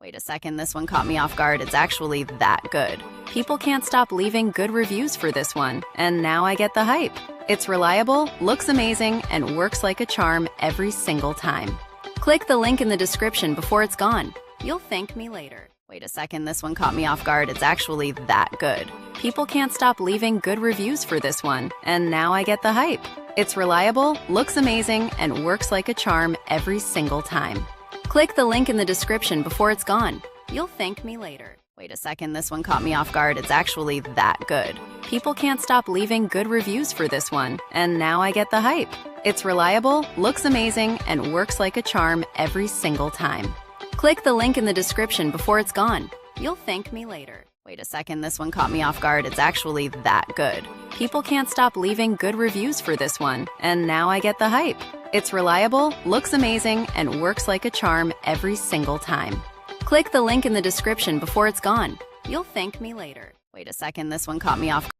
Wait a second, this one caught me off guard. It's actually that good. People can't stop leaving good reviews for this one, and now I get the hype. It's reliable, looks amazing, and works like a charm every single time. Click the link in the description before it's gone. You'll thank me later. Wait a second, this one caught me off guard. It's actually that good. People can't stop leaving good reviews for this one, and now I get the hype. It's reliable, looks amazing, and works like a charm every single time. Click the link in the description before it's gone. You'll thank me later. Wait a second, this one caught me off guard. It's actually that good. People can't stop leaving good reviews for this one, and now I get the hype. It's reliable, looks amazing, and works like a charm every single time. Click the link in the description before it's gone. You'll thank me later. Wait a second, this one caught me off guard. It's actually that good. People can't stop leaving good reviews for this one, and now I get the hype. It's reliable, looks amazing, and works like a charm every single time. Click the link in the description before it's gone. You'll thank me later. Wait a second, this one caught me off guard.